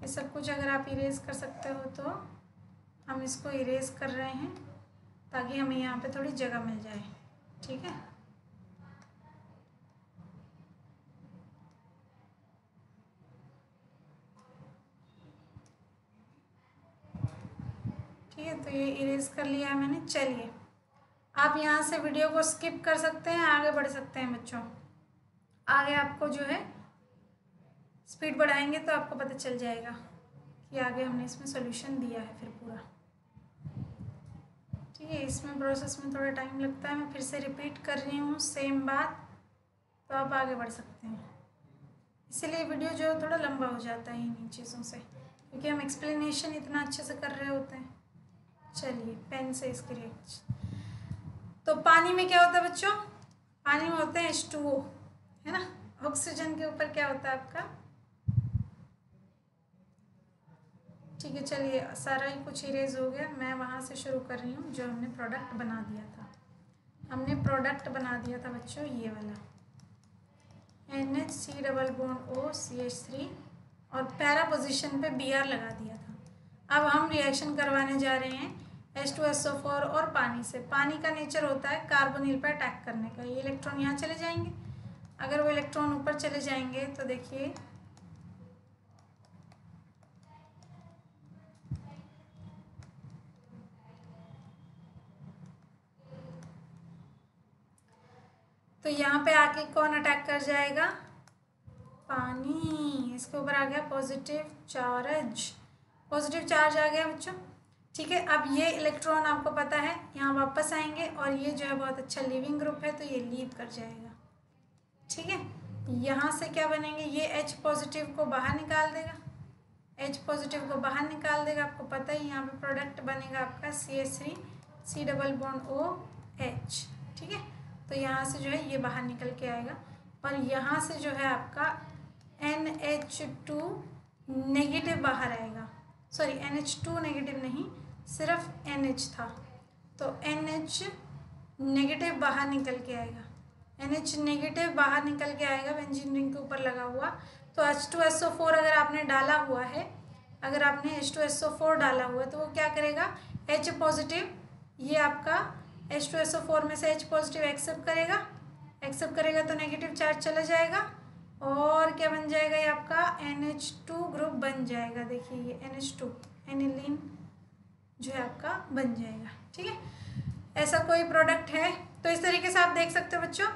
ये सब कुछ अगर आप इरेज कर सकते हो तो हम इसको इरेज कर रहे हैं, ताकि हमें यहाँ पे थोड़ी जगह मिल जाए। ठीक है, ठीक है, तो ये इरेज कर लिया है मैंने। चलिए आप यहाँ से वीडियो को स्किप कर सकते हैं, आगे बढ़ सकते हैं बच्चों। आगे आपको जो है स्पीड बढ़ाएंगे तो आपको पता चल जाएगा कि आगे हमने इसमें सॉल्यूशन दिया है फिर पूरा। ठीक है, इसमें प्रोसेस में थोड़ा टाइम लगता है, मैं फिर से रिपीट कर रही हूँ सेम बात, तो आप आगे बढ़ सकते हैं। इसीलिए वीडियो जो थोड़ा लंबा हो जाता है इन चीज़ों से, क्योंकि हम एक्सप्लेनेशन इतना अच्छे से कर रहे होते हैं। चलिए पेन से इसकी रिएक्शन, तो पानी में क्या होता है बच्चों, पानी में होते हैं H2O, है ना। ऑक्सीजन के ऊपर क्या होता है आपका, ठीक है। चलिए सारा ही कुछ इरेज हो गया, मैं वहाँ से शुरू कर रही हूँ जो हमने प्रोडक्ट बना दिया था। हमने प्रोडक्ट बना दिया था बच्चों ये वाला NH COOCH3 और पैरा पोजीशन पे Br लगा दिया था। अब हम रिएक्शन करवाने जा रहे हैं H2SO4 और पानी से। पानी का नेचर होता है कार्बोनिल पर अटैक करने का। ये इलेक्ट्रॉन यहाँ चले जाएंगे, अगर वो इलेक्ट्रॉन ऊपर चले जाएंगे तो देखिए तो यहाँ पे आके कौन अटैक कर जाएगा, पानी। इसके ऊपर आ गया पॉजिटिव चार्ज, पॉजिटिव चार्ज आ गया बच्चों। ठीक है, अब ये इलेक्ट्रॉन आपको पता है यहाँ वापस आएंगे और ये जो है बहुत अच्छा लीविंग ग्रुप है, तो ये लीव कर जाएगा। ठीक है, यहाँ से क्या बनेंगे, ये H पॉजिटिव को बाहर निकाल देगा, H पॉजिटिव को बाहर निकाल देगा। आपको पता ही यहाँ पे प्रोडक्ट बनेगा आपका CH3 C double bond OH, ठीक है। तो यहाँ से जो है ये बाहर निकल के आएगा और यहाँ से जो है आपका NH2 नेगेटिव बाहर आएगा, सॉरी NH2 नेगेटिव नहीं, सिर्फ NH था, तो NH नेगेटिव बाहर निकल के आएगा, NH नेगेटिव बाहर निकल के आएगा बेंजीन रिंग के ऊपर लगा हुआ। तो H2SO4 अगर आपने डाला हुआ है, अगर आपने H2SO4 डाला हुआ है तो वो क्या करेगा, H पॉजिटिव, ये आपका H2SO4 में से H पॉजिटिव एक्सेप्ट करेगा तो नेगेटिव चार्ज चला जाएगा और क्या बन जाएगा, ये आपका NH2 ग्रुप बन जाएगा। देखिए ये NH2 एनिलीन जो है आपका बन जाएगा, ठीक है। ऐसा कोई प्रोडक्ट है। तो इस तरीके से आप देख सकते हो बच्चों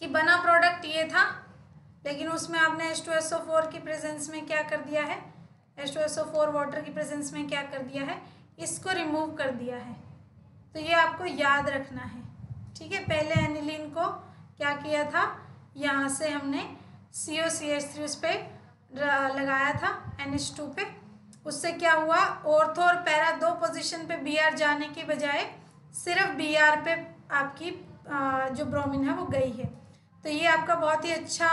कि बना प्रोडक्ट ये था, लेकिन उसमें आपने H2SO4 की प्रेजेंस में क्या कर दिया है, H2SO4 वाटर की प्रेजेंस में क्या कर दिया है, इसको रिमूव कर दिया है। तो ये आपको याद रखना है, ठीक है। पहले एनिलीन को क्या किया था, यहाँ से हमने COCH3 उस पर लगाया था NH2 पे, उससे क्या हुआ, ऑर्थो और पैरा दो पोजीशन पे Br जाने की बजाय सिर्फ Br पे आपकी जो ब्रोमीन है वो गई है। तो ये आपका बहुत ही अच्छा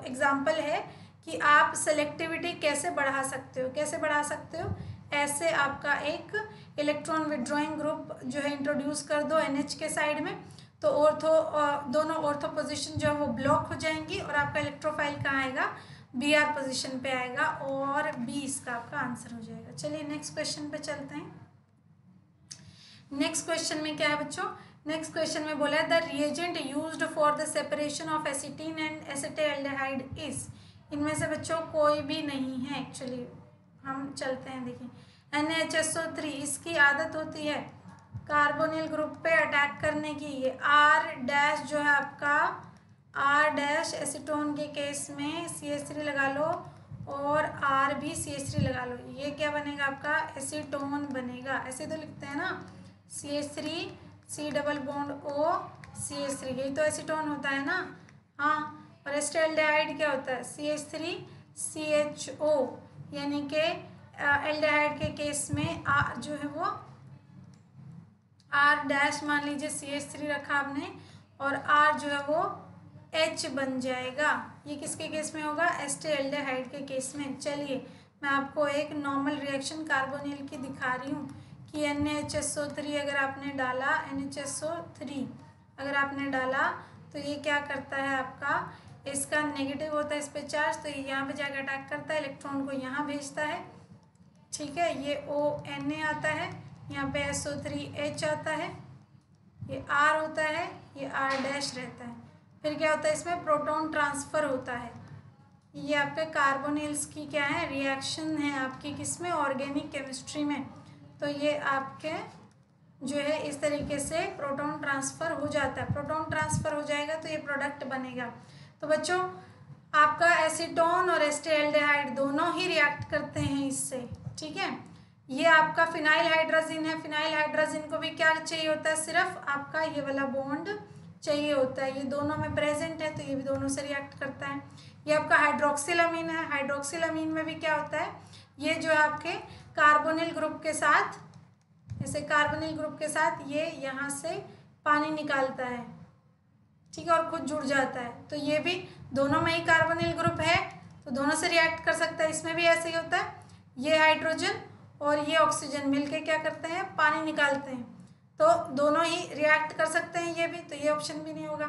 एग्जाम्पल है कि आप सेलेक्टिविटी कैसे बढ़ा सकते हो, ऐसे आपका एक इलेक्ट्रॉन विड्रॉइंग ग्रुप जो है इंट्रोड्यूस कर दो NH के साइड में, तो दोनों ऑर्थो पोजीशन जो है वो ब्लॉक हो जाएंगी और आपका इलेक्ट्रोफाइल कहाँ आएगा, Br पोजीशन पे आएगा और B इसका आपका आंसर हो जाएगा। चलिए नेक्स्ट क्वेश्चन पे चलते हैं। नेक्स्ट क्वेश्चन में क्या है बच्चों, नेक्स्ट क्वेश्चन में बोला है the reagent used for the separation of acetylene and acetaldehyde is, इनमें से बच्चों कोई भी नहीं है एक्चुअली। हम चलते हैं, देखिए NaHSO3, इसकी आदत होती है कार्बोनिल ग्रुप पे अटैक करने की। ये R- जो है आपका R- एसीटोन के केस में CH3 लगा लो और R भी CH3 लगा लो, ये क्या बनेगा आपका एसीटोन बनेगा। ऐसे तो लिखते हैं ना, CH3 C double bond O CH3, यही तो एसीटोन होता है ना, हाँ। और एसिटाल्डिहाइड क्या होता है, CH3 CHO, यानी कि एल्डिहाइड के केस में जो है वो R- मान लीजिए CH3 रखा आपने और R जो है वो H बन जाएगा। ये किसके केस में होगा, एसिटाल्डिहाइड के केस में। चलिए मैं आपको एक नॉर्मल रिएक्शन कार्बोनिल की दिखा रही हूँ कि NaHSO3 अगर आपने डाला, NaHSO3 अगर आपने डाला तो ये क्या करता है आपका, इसका नेगेटिव होता है इस पर चार्ज, तो ये यहाँ पे जाकर अटैक करता है, इलेक्ट्रॉन को यहाँ भेजता है, ठीक है। ये ONA आता है, यहाँ पे SO3H आता है, ये R होता है, ये R- रहता है। फिर क्या होता है, इसमें प्रोटॉन ट्रांसफ़र होता है। ये आपके कार्बोनिल्स की क्या है, रिएक्शन है आपकी किसमें, ऑर्गेनिक केमिस्ट्री में। तो ये आपके जो है इस तरीके से प्रोटॉन ट्रांसफ़र हो जाता है, प्रोटॉन ट्रांसफ़र हो जाएगा तो ये प्रोडक्ट बनेगा। तो बच्चों आपका एसीटोन और एसिटाल्डिहाइड दोनों ही रिएक्ट करते हैं इससे, ठीक है। ये आपका फिनाइल हाइड्रोजिन है, फिनाइल हाइड्रोजिन को भी क्या चाहिए होता है, सिर्फ आपका ये वाला बॉन्ड चाहिए होता है, ये दोनों में प्रेजेंट है तो ये भी दोनों से रिएक्ट करता है। ये आपका हाइड्रोक्सिलामीन है, हाइड्रोक्सिलामीन में भी क्या होता है, ये जो आपके कार्बोनिल ग्रुप के साथ, जैसे कार्बोनिल ग्रुप के साथ ये यहाँ से पानी निकालता है, ठीक है, और खुद जुड़ जाता है। तो ये भी दोनों में ही कार्बोनिल ग्रुप है तो दोनों से रिएक्ट कर सकता है। इसमें भी ऐसे ही होता है, ये हाइड्रोजन और ये ऑक्सीजन मिलके क्या करते हैं, पानी निकालते हैं, तो दोनों ही रिएक्ट कर सकते हैं ये भी, तो ये ऑप्शन भी नहीं होगा।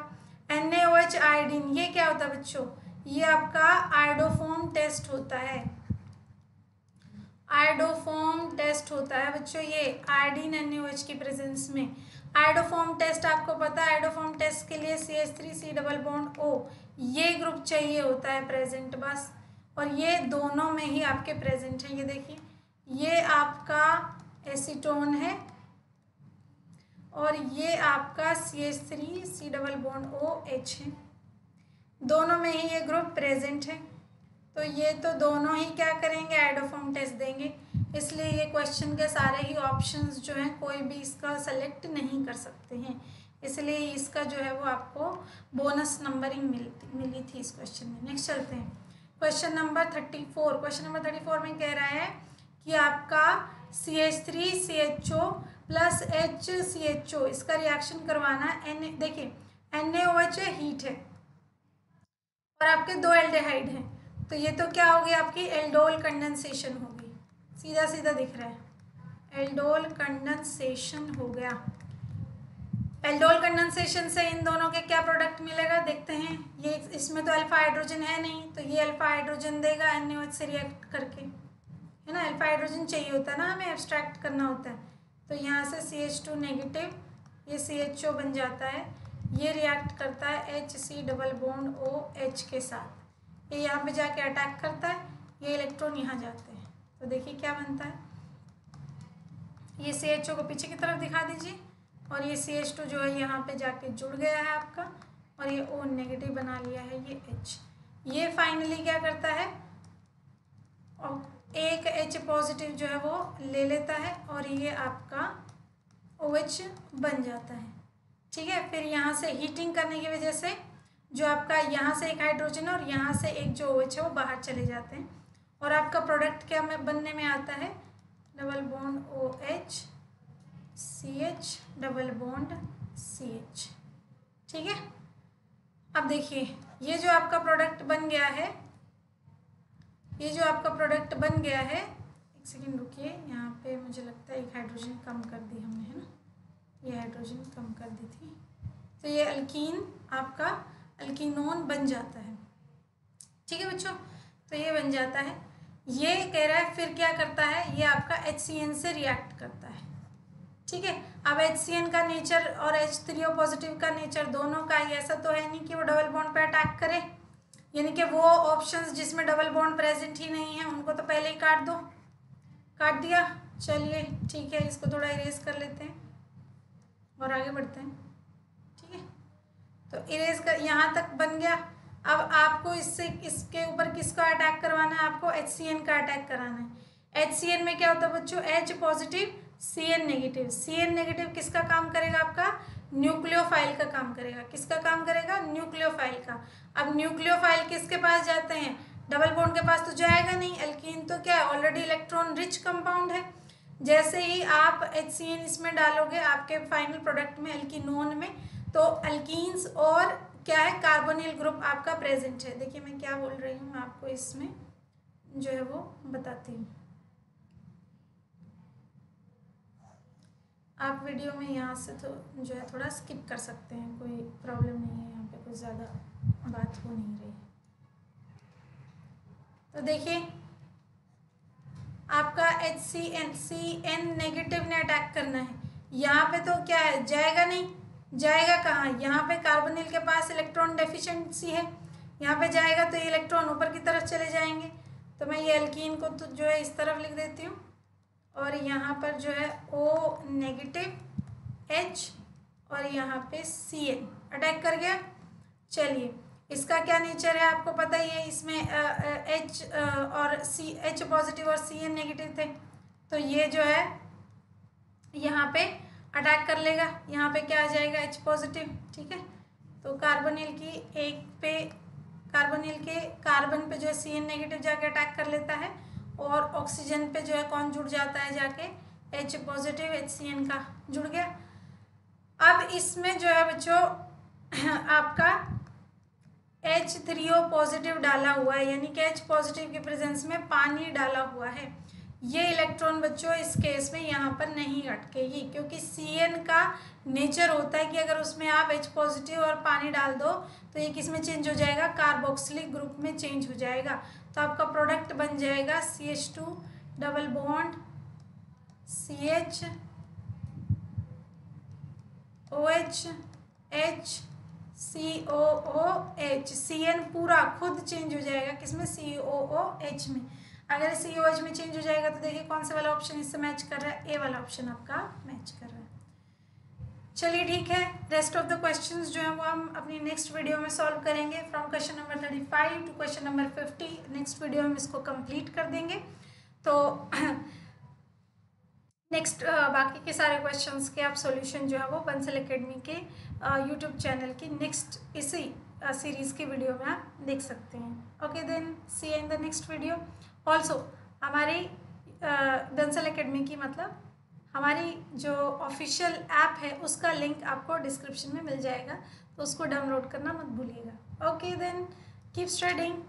NaOH आयोडीन, ये क्या होता है बच्चों, ये आपका आयोडोफॉर्म टेस्ट होता है, आयोडोफॉर्म टेस्ट होता है बच्चों, ये आयोडीन NaOH की प्रेजेंस में। आयोडोफॉर्म टेस्ट आपको पता है, आयोडोफॉर्म टेस्ट के लिए CH3 C double bond O ये ग्रुप चाहिए होता है प्रेजेंट बस, और ये दोनों में ही आपके प्रेजेंट है। ये देखिए ये आपका एसीटोन है और ये आपका CH3 C double bond OH है, दोनों में ही ये ग्रुप प्रेजेंट है। तो ये तो दोनों ही क्या करेंगे, आयोडोफॉर्म टेस्ट देंगे, इसलिए ये क्वेश्चन के सारे ही ऑप्शंस जो हैं कोई भी इसका सेलेक्ट नहीं कर सकते हैं। इसलिए इसका जो है वो आपको बोनस नंबरिंग मिली थी इस क्वेश्चन में। नेक्स्ट चलते हैं क्वेश्चन नंबर 34। क्वेश्चन नंबर 34 में कह रहा है कि आपका CH3CHO प्लस HCHO इसका रिएक्शन करवाना है। देखिए NaOH है, हीट है, और आपके 2 एल्डिहाइड हैं, तो ये तो क्या होगी आपकी एल्डोल कंडेंसेशन होगी, सीधा सीधा दिख रहा है, एल्डोल कंडेंसेशन हो गया। एल्डोल कंडेंसेशन से इन दोनों के क्या प्रोडक्ट मिलेगा देखते हैं। ये इसमें तो अल्फा हाइड्रोजन है नहीं, तो ये अल्फा हाइड्रोजन देगा NaOH से रिएक्ट करके, है ना। अल्फा हाइड्रोजन चाहिए होता है ना, हमें एब्स्ट्रैक्ट करना होता है, तो यहाँ से CH2 नेगेटिव, ये CHO बन जाता है, ये रिएक्ट करता है HC डबल बॉन्ड OH के साथ, ये यहाँ पे जाके अटैक करता है, ये इलेक्ट्रॉन यहाँ जाते हैं, तो देखिए क्या बनता है। ये CHO को पीछे की तरफ दिखा दीजिए, और ये CH2 जो है यहाँ पे जाके जुड़ गया है आपका, और ये O नेगेटिव बना लिया है ये H। ये फाइनली क्या करता है, और एक H पॉजिटिव जो है वो ले लेता है, और ये आपका OH बन जाता है, ठीक है। फिर यहाँ से हीटिंग करने की वजह से जो आपका यहाँ से एक हाइड्रोजन और यहाँ से एक जो OH है वो बाहर चले जाते हैं, और आपका प्रोडक्ट क्या बनने में आता है, double bond OH CH double bond CH, ठीक है। अब देखिए ये जो आपका प्रोडक्ट बन गया है, ये जो आपका प्रोडक्ट बन गया है, एक सेकेंड रुकिए, यहाँ पे मुझे लगता है एक हाइड्रोजन कम कर दी हमने, है ना, ये हाइड्रोजन कम कर दी थी, तो ये अल्कीन आपका अल्कीनोन बन जाता है, ठीक है बच्चों। तो ये बन जाता है, ये कह रहा है फिर क्या करता है, ये आपका HCN से रिएक्ट करता है, ठीक है। अब HCN का नेचर और H3O पॉजिटिव का नेचर दोनों का ही, ऐसा तो है नहीं कि वो डबल बॉन्ड पे अटैक करे, यानी कि वो ऑप्शंस जिसमें डबल बॉन्ड प्रेजेंट ही नहीं है उनको तो पहले ही काट दो, काट दिया, चलिए ठीक है, इसको थोड़ा इरेज कर लेते हैं और आगे बढ़ते हैं, ठीक है। तो इरेज कर, यहाँ तक बन गया। अब आपको इससे इसके ऊपर किसका अटैक करवाना है, आपको HCN का अटैक कराना है। HCN में क्या होता है बच्चों, H positive CN negative, CN negative किसका काम करेगा, आपका न्यूक्लियोफाइल का काम करेगा, किसका काम करेगा, न्यूक्लियोफाइल का। अब न्यूक्लियोफाइल किसके पास जाते हैं, डबल बॉन्ड के पास तो जाएगा नहीं, अल्कीन तो क्या है ऑलरेडी इलेक्ट्रॉन रिच कंपाउंड है। जैसे ही आप HCN इसमें डालोगे आपके फाइनल प्रोडक्ट में अल्कीनोन में, तो अल्कीन्स और क्या है कार्बोनिल ग्रुप आपका प्रेजेंट है। देखिए मैं क्या बोल रही हूँ, मैं आपको इसमें जो है वो बताती हूँ। आप वीडियो में यहाँ से तो जो है थोड़ा स्किप कर सकते हैं, कोई प्रॉब्लम नहीं है, यहाँ पे कुछ ज़्यादा बात हो नहीं रही। तो देखिए आपका CN नेगेटिव ने अटैक करना है, यहाँ पे तो क्या है जाएगा नहीं, जाएगा कहाँ, यहाँ पे कार्बोनिल के पास इलेक्ट्रॉन डेफिशिएंसी है, यहाँ पे जाएगा तो ये इलेक्ट्रॉन ऊपर की तरफ चले जाएंगे। तो मैं ये अल्कीन को तो जो है इस तरफ लिख देती हूँ, और यहाँ पर जो है O नेगेटिव H और यहाँ पे CN अटैक कर गया। चलिए इसका क्या नेचर है आपको पता ही है, इसमें H और H पॉजिटिव और CN नेगेटिव थे, तो ये जो है यहाँ पे अटैक कर लेगा, यहाँ पे क्या आ जाएगा H पॉजिटिव, ठीक है। तो कार्बोनिल की एक पे कार्बोनिल के कार्बन पे जो है CN नेगेटिव जाके अटैक कर लेता है, और ऑक्सीजन पे जो है कौन जुड़ जाता है जाके H पॉजिटिव HCN का जुड़ गया। अब इसमें जो है बच्चों आपका H3O पॉजिटिव डाला हुआ है, यानी कि H पॉजिटिव के प्रेजेंस में पानी डाला हुआ है। ये इलेक्ट्रॉन बच्चों इस केस में यहाँ पर नहीं अटकेगी, क्योंकि CN का नेचर होता है कि अगर उसमें आप H पॉजिटिव और पानी डाल दो तो ये किस में चेंज हो जाएगा, कार्बोक्सिलिक ग्रुप में चेंज हो जाएगा। तो आपका प्रोडक्ट बन जाएगा CH2 double bond CH OH H COOH, CN पूरा खुद चेंज हो जाएगा किसमें, COOH में। अगर COH में चेंज हो जाएगा तो देखिए कौन सा वाला ऑप्शन इससे मैच कर रहा है, ए वाला ऑप्शन आपका मैच कर रहा है। चलिए ठीक है, रेस्ट ऑफ द क्वेश्चंस जो है वो हम अपनी नेक्स्ट वीडियो में सॉल्व करेंगे, from question number 35 to question number 50। Next video में इसको कंप्लीट कर देंगे। तो नेक्स्ट बाकी के सारे क्वेश्चंस के आप सॉल्यूशन जो है वो बंसल एकेडमी के यूट्यूब चैनल की नेक्स्ट इसी सीरीज़ की वीडियो में आप देख सकते हैं। Okay then see in the next video. Also हमारी बंसल एकेडमी की मतलब हमारी जो ऑफिशियल ऐप है उसका लिंक आपको डिस्क्रिप्शन में मिल जाएगा, तो उसको डाउनलोड करना मत भूलिएगा। Okay then keep studying.